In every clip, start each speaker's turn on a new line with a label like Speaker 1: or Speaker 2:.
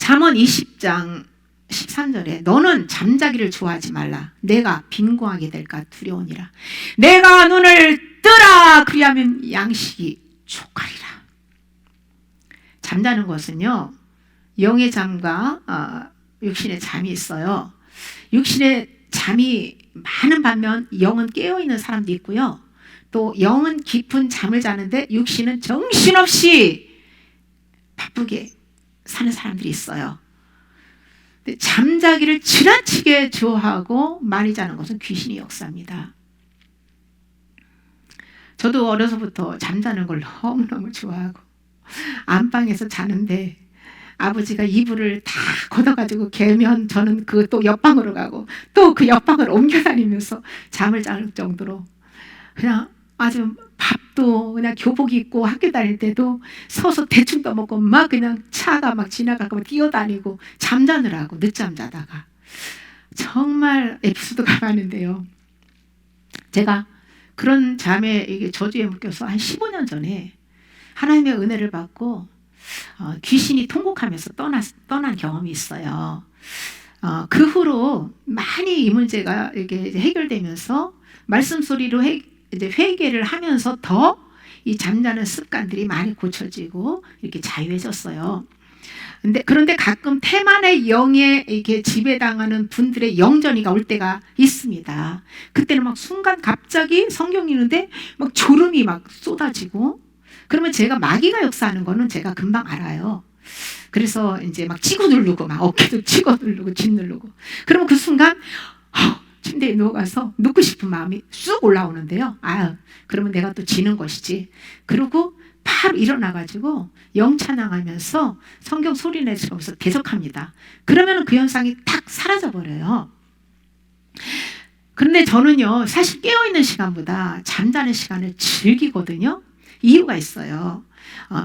Speaker 1: 잠언 20장 13절에 너는 잠자기를 좋아하지 말라. 내가 빈궁하게 될까 두려우니라. 내가 눈을 뜨라. 그리하면 양식이 촉하리라. 잠자는 것은요, 영의 잠과 육신의 잠이 있어요. 육신의 잠이 많은 반면 영은 깨어있는 사람도 있고요. 또 영은 깊은 잠을 자는데 육신은 정신없이 바쁘게 사는 사람들이 있어요. 근데 잠자기를 지나치게 좋아하고 많이 자는 것은 귀신의 역사입니다. 저도 어려서부터 잠자는 걸 너무너무 좋아하고 안방에서 자는데 아버지가 이불을 다 걷어가지고 개면 저는 그 또 옆방으로 가고 또 그 옆방을 옮겨 다니면서 잠을 잘 정도로 그냥 아주 밥도 그냥 교복 입고 학교 다닐 때도 서서 대충 떠먹고 막 그냥 차가 막 지나가고 뛰어다니고 잠자느라고 늦잠 자다가 정말 에피소드가 많은데요. 제가 그런 잠에 이게 저주에 묶여서 한 15년 전에 하나님의 은혜를 받고 귀신이 통곡하면서 떠난 경험이 있어요. 그 후로 많이 이 문제가 이게 해결되면서 말씀 소리로 이제 회개를 하면서 더 이 잠자는 습관들이 많이 고쳐지고 이렇게 자유해졌어요. 그런데 가끔 태만의 영에 이렇게 지배당하는 분들의 영전이가 올 때가 있습니다. 그때는 막 순간 갑자기 성경 읽는데 막 졸음이 막 쏟아지고 그러면 제가 마귀가 역사하는 거는 제가 금방 알아요. 그래서 이제 막 치고 누르고 막 어깨도 치고 누르고 짓누르고 그러면 그 순간 침대에 누워가서 눕고 싶은 마음이 쑥 올라오는데요. 그러면 내가 또 지는 것이지. 그리고 바로 일어나가지고 영찬양하면서 성경 소리내면서 대적합니다. 그러면 그 현상이 탁 사라져버려요. 그런데 저는요, 사실 깨어있는 시간보다 잠자는 시간을 즐기거든요. 이유가 있어요.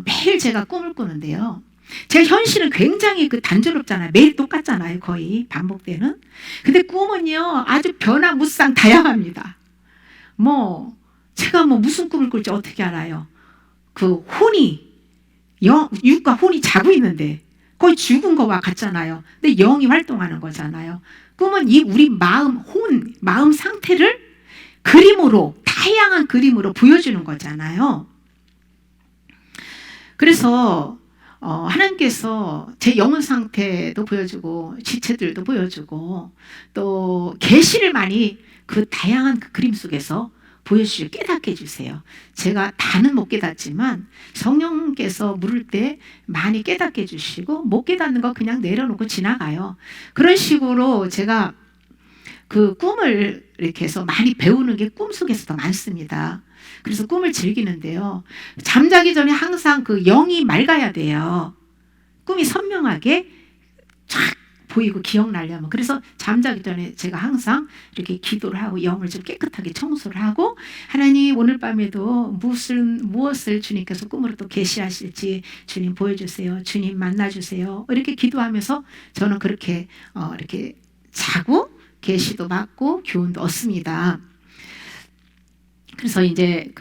Speaker 1: 매일 제가 꿈을 꾸는데요. 제 현실은 굉장히 단조롭잖아요. 매일 똑같잖아요. 거의 반복되는. 근데 꿈은요, 아주 변화무쌍 다양합니다. 제가 무슨 꿈을 꿀지 어떻게 알아요? 육과 혼이 자고 있는데 거의 죽은 거와 같잖아요. 근데 영이 활동하는 거잖아요. 꿈은 우리 마음 상태를 다양한 그림으로 보여주는 거잖아요. 그래서 하나님께서 제 영혼 상태도 보여주고 지체들도 보여주고 또 계시를 많이 그 다양한 그 그림 속에서 보여주시고 깨닫게 해주세요. 제가 다는 못 깨닫지만 성령께서 물을 때 많이 깨닫게 해주시고 못 깨닫는 거 그냥 내려놓고 지나가요. 그런 식으로 제가 그 꿈을 이렇게 해서 많이 배우는 게 꿈속에서 더 많습니다. 그래서 꿈을 즐기는데요. 잠자기 전에 항상 그 영이 맑아야 돼요. 꿈이 선명하게 쫙 보이고 기억나려면. 그래서 잠자기 전에 제가 항상 이렇게 기도를 하고 영을 좀 깨끗하게 청소를 하고 하나님 오늘 밤에도 무엇을 주님께서 꿈으로 또 계시하실지 주님 보여주세요. 주님 만나주세요. 이렇게 기도하면서 저는 그렇게 이렇게 자고 계시도 받고 교훈도 얻습니다. 그래서 이제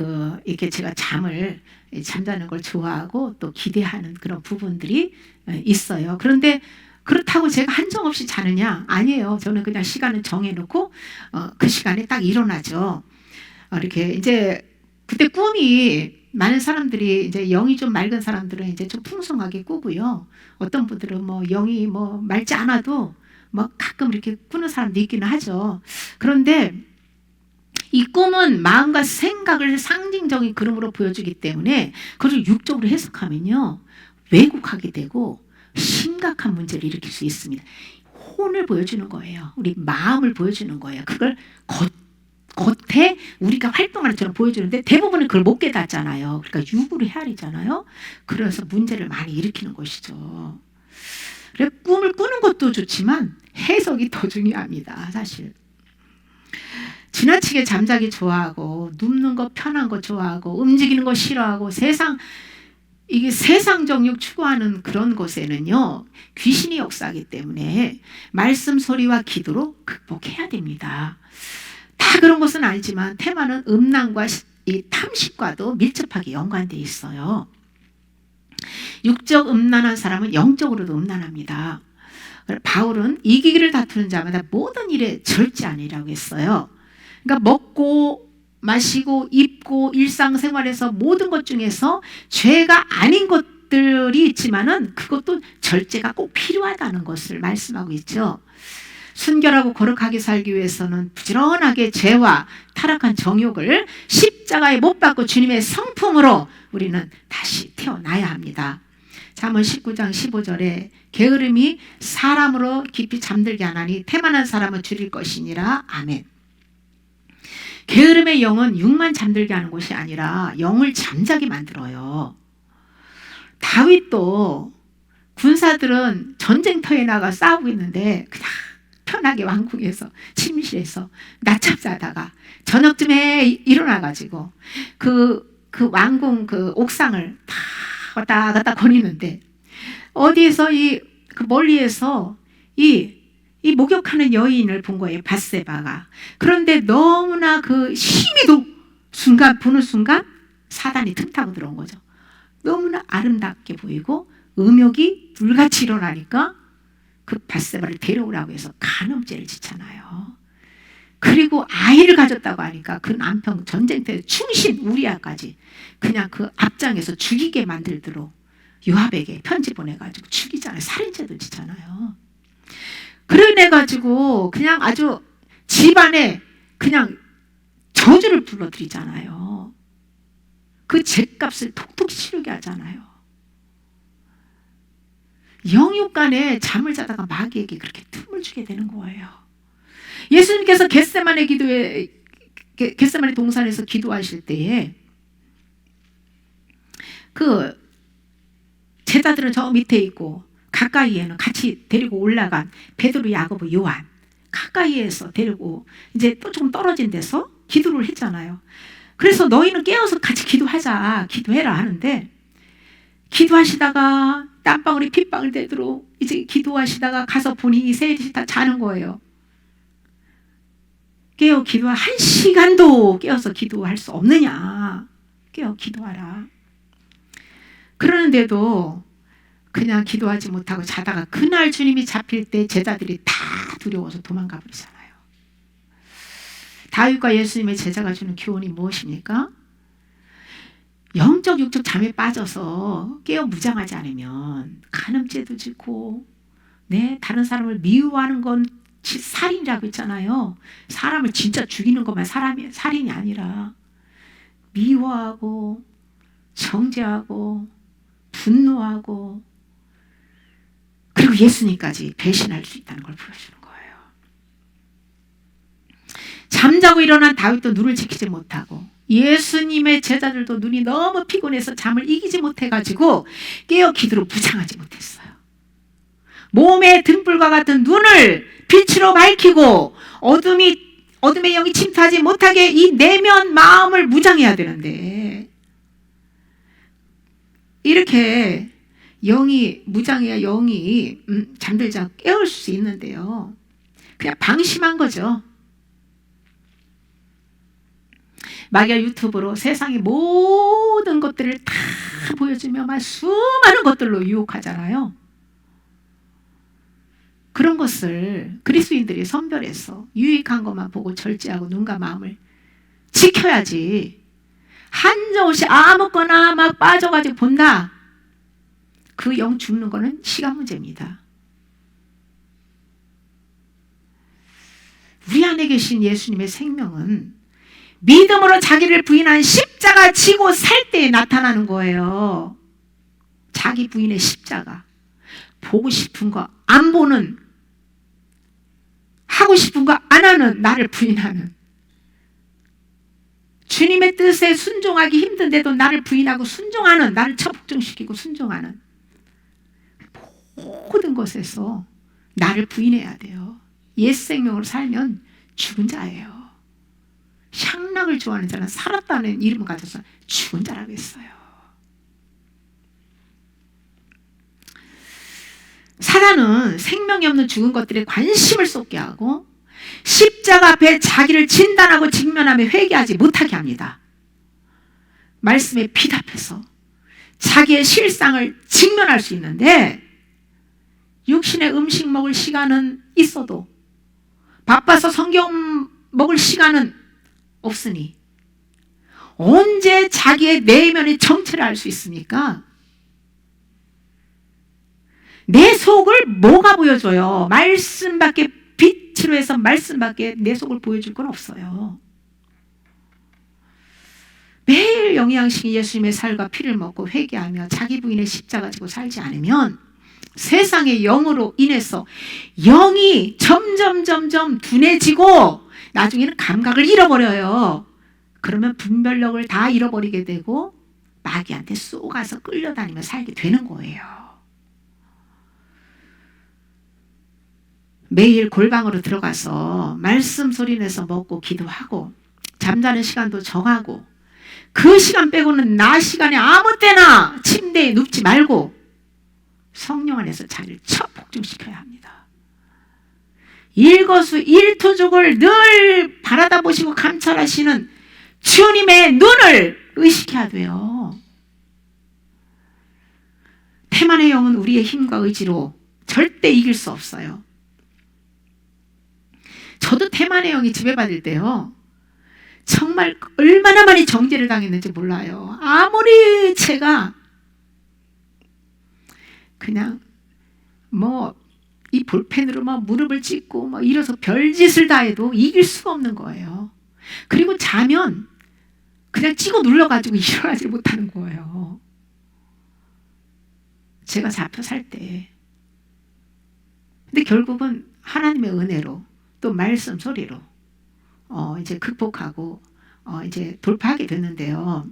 Speaker 1: 이렇게 제가 잠자는 걸 좋아하고 또 기대하는 그런 부분들이 있어요. 그런데 그렇다고 제가 한정없이 자느냐? 아니에요. 저는 그냥 시간을 정해놓고 그 시간에 딱 일어나죠. 이렇게 이제 그때 꿈이 많은 사람들이 이제 영이 좀 맑은 사람들은 이제 좀 풍성하게 꾸고요. 어떤 분들은 영이 맑지 않아도 가끔 이렇게 꾸는 사람도 있기는 하죠. 그런데 이 꿈은 마음과 생각을 상징적인 그림으로 보여주기 때문에 그걸 육적으로 해석하면요 왜곡하게 되고 심각한 문제를 일으킬 수 있습니다. 혼을 보여주는 거예요. 우리 마음을 보여주는 거예요. 그걸 겉에 우리가 활동하는 것처럼 보여주는데 대부분은 그걸 못 깨닫잖아요. 그러니까 육으로 헤아리잖아요. 그래서 문제를 많이 일으키는 것이죠. 그래서 꿈을 꾸는 것도 좋지만 해석이 더 중요합니다. 사실. 지나치게 잠자기 좋아하고 눕는 거 편한 거 좋아하고 움직이는 거 싫어하고 이게 세상 정욕 추구하는 그런 곳에는요 귀신이 역사하기 때문에 말씀 소리와 기도로 극복해야 됩니다. 다 그런 것은 아니지만 테마는 음란과 이 탐식과도 밀접하게 연관되어 있어요. 육적 음란한 사람은 영적으로도 음란합니다. 바울은 이기기를 다투는 자마다 모든 일에 절제하니라고 했어요. 그러니까 먹고 마시고 입고 일상생활에서 모든 것 중에서 죄가 아닌 것들이 있지만은 그것도 절제가 꼭 필요하다는 것을 말씀하고 있죠. 순결하고 거룩하게 살기 위해서는 부지런하게 죄와 타락한 정욕을 십자가에 못 박고 주님의 성품으로 우리는 다시 태어나야 합니다. 잠언 19장 15절에 게으름이 사람으로 깊이 잠들게 하나니 태만한 사람은 줄일 것이니라. 아멘. 게으름의 영은 육만 잠들게 하는 것이 아니라 영을 잠자게 만들어요. 다윗도 군사들은 전쟁터에 나가 싸우고 있는데 그냥 편하게 왕궁에서 침실에서 낮잠 자다가 저녁쯤에 일어나가지고 그 왕궁 그 옥상을 다 왔다 갔다 거리는데 어디에서 그 멀리에서 이 목욕하는 여인을 본 거예요. 밧세바가. 그런데 너무나 그 힘이 보는 순간 사단이 틈타고 들어온 거죠. 너무나 아름답게 보이고 음욕이 불같이 일어나니까 그 밧세바를 데려오라고 해서 간음죄를 지잖아요. 그리고 아이를 가졌다고 하니까 그 남편 전쟁터에 충신 우리아까지 그냥 그 앞장에서 죽이게 만들도록 요압에게 편지 보내가지고 죽이잖아요. 살인죄도 지잖아요. 그래가지고 그냥 아주 집안에 그냥 저주를 불러들이잖아요. 그 죄값을 톡톡 치르게 하잖아요. 영육간에 잠을 자다가 마귀에게 그렇게 틈을 주게 되는 거예요. 예수님께서 겟세마네 동산에서 기도하실 때에 그 제자들은 저 밑에 있고 가까이에는 같이 데리고 올라간 베드로, 야고보, 요한 가까이에서 데리고 이제 또 조금 떨어진 데서 기도를 했잖아요. 그래서 너희는 깨어서 같이 기도해라 하는데 기도하시다가 땀방울이 핏방울 되도록 이제 기도하시다가 가서 보니 이 셋이 다 자는 거예요. 깨어 기도하 1시간도 깨어서 기도할 수 없느냐. 깨어 기도하라. 그러는데도 그냥 기도하지 못하고 자다가 그날 주님이 잡힐 때 제자들이 다 두려워서 도망가 버리잖아요. 다윗과 예수님의 제자가 주는 교훈이 무엇입니까? 영적 육적 잠에 빠져서 깨어 무장하지 않으면 간음죄도 짓고 다른 사람을 미워하는 건 살인이라고 했잖아요. 사람을 진짜 죽이는 것만 살인이 아니라 미워하고 정죄하고 분노하고 그리고 예수님까지 배신할 수 있다는 걸 보여주는 거예요. 잠자고 일어난 다윗도 눈을 지키지 못하고 예수님의 제자들도 눈이 너무 피곤해서 잠을 이기지 못해가지고 깨어 기도로 무장하지 못했어요. 몸의 등불과 같은 눈을 빛으로 밝히고 어둠의 영이 침투하지 못하게 이 내면 마음을 무장해야 되는데 이렇게 영이 무장해야 영이 잠들지 않고 깨울 수 있는데요. 그냥 방심한 거죠. 마귀가 유튜브로 세상의 모든 것들을 다 보여주며 막 수많은 것들로 유혹하잖아요. 그런 것을 그리스도인들이 선별해서 유익한 것만 보고 절제하고 눈과 마음을 지켜야지 한정없이 아무거나 막 빠져가지고 본다. 그 영 죽는 거는 시간 문제입니다. 우리 안에 계신 예수님의 생명은 믿음으로 자기를 부인한 십자가 지고 살 때에 나타나는 거예요. 자기 부인의 십자가. 보고 싶은 거 안 보는, 하고 싶은 거 안 하는 나를 부인하는, 주님의 뜻에 순종하기 힘든데도 나를 부인하고 순종하는, 나를 처복종시키고 순종하는 모든 것에서 나를 부인해야 돼요. 옛 생명으로 살면 죽은 자예요. 향락을 좋아하는 자는 살았다는 이름을 가져서 죽은 자라고 했어요. 사단은 생명이 없는 죽은 것들에 관심을 쏟게 하고 십자가 앞에 자기를 진단하고 직면하며 회개하지 못하게 합니다. 말씀에 비답해서 자기의 실상을 직면할 수 있는데 육신의 음식 먹을 시간은 있어도 바빠서 성경 먹을 시간은 없으니 언제 자기의 내면의 정체를 알 수 있습니까? 내 속을 뭐가 보여줘요? 말씀밖에, 빛으로 해서 말씀밖에 내 속을 보여줄 건 없어요. 매일 영양식 예수님의 살과 피를 먹고 회개하며 자기 부인의 십자가 지고 살지 않으면 세상의 영으로 인해서 영이 점점 둔해지고 나중에는 감각을 잃어버려요. 그러면 분별력을 다 잃어버리게 되고 마귀한테 쏘가서 끌려다니며 살게 되는 거예요. 매일 골방으로 들어가서 말씀 소리 내서 먹고 기도하고 잠자는 시간도 정하고 그 시간 빼고는 낮 시간에 아무 때나 침대에 눕지 말고 성령 안에서 자기를 폭증시켜야 합니다. 일거수일투족을 늘 바라다 보시고 감찰하시는 주님의 눈을 의식해야 돼요. 태만의 영은 우리의 힘과 의지로 절대 이길 수 없어요. 저도 태만의 영이 지배받을 때요, 정말 얼마나 많이 정죄를 당했는지 몰라요. 아무리 제가 그냥 이 볼펜으로 무릎을 찢고 일어서 별짓을 다 해도 이길 수가 없는 거예요. 그리고 자면 그냥 찍어 눌러가지고 일어나지 못하는 거예요. 제가 잡혀 살 때. 근데 결국은 하나님의 은혜로 또 말씀 소리로 이제 극복하고 이제 돌파하게 됐는데요.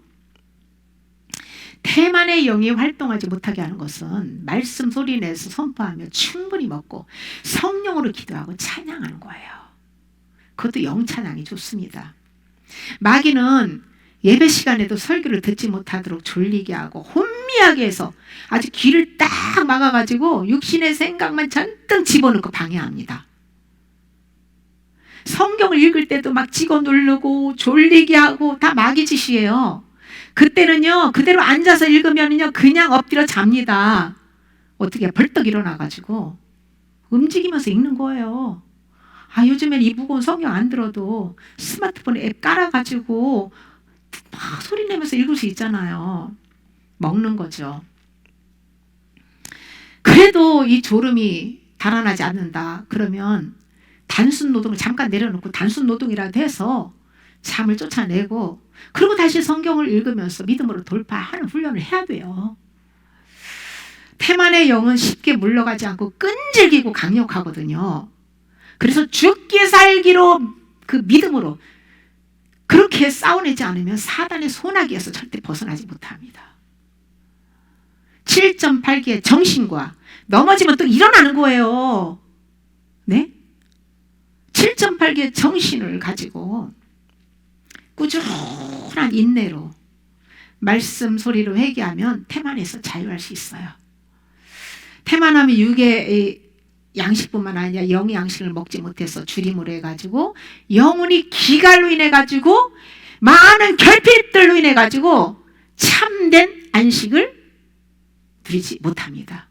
Speaker 1: 태만의 영이 활동하지 못하게 하는 것은 말씀 소리 내서 선포하며 충분히 먹고 성령으로 기도하고 찬양하는 거예요. 그것도 영찬양이 좋습니다. 마귀는 예배 시간에도 설교를 듣지 못하도록 졸리게 하고 혼미하게 해서 아주 귀를 딱 막아가지고 육신의 생각만 잔뜩 집어넣고 방해합니다. 성경을 읽을 때도 막 찍어 누르고 졸리게 하고 다 마귀 짓이에요. 그때는요, 그대로 앉아서 읽으면요, 그냥 엎드려 잡니다. 어떻게 벌떡 일어나가지고 움직이면서 읽는 거예요. 요즘엔 이 무거운 성경 안 들어도 스마트폰 앱 깔아가지고 막 소리 내면서 읽을 수 있잖아요. 먹는 거죠. 그래도 이 졸음이 달아나지 않는다. 그러면 단순 노동을 잠깐 내려놓고 단순 노동이라도 해서 잠을 쫓아내고 그리고 다시 성경을 읽으면서 믿음으로 돌파하는 훈련을 해야 돼요. 태만의 영은 쉽게 물러가지 않고 끈질기고 강력하거든요. 그래서 죽기 살기로 그 믿음으로 그렇게 싸워내지 않으면 사단의 소나기에서 절대 벗어나지 못합니다. 7.8기의 정신과 넘어지면 또 일어나는 거예요. 네? 7.8기의 정신을 가지고 꾸준한 인내로 말씀 소리로 회개하면 태만에서 자유할 수 있어요. 태만하면 육의 양식뿐만 아니라 영의 양식을 먹지 못해서 주림으로 해가지고 영혼이 기갈로 인해가지고 많은 결핍들로 인해가지고 참된 안식을 누리지 못합니다.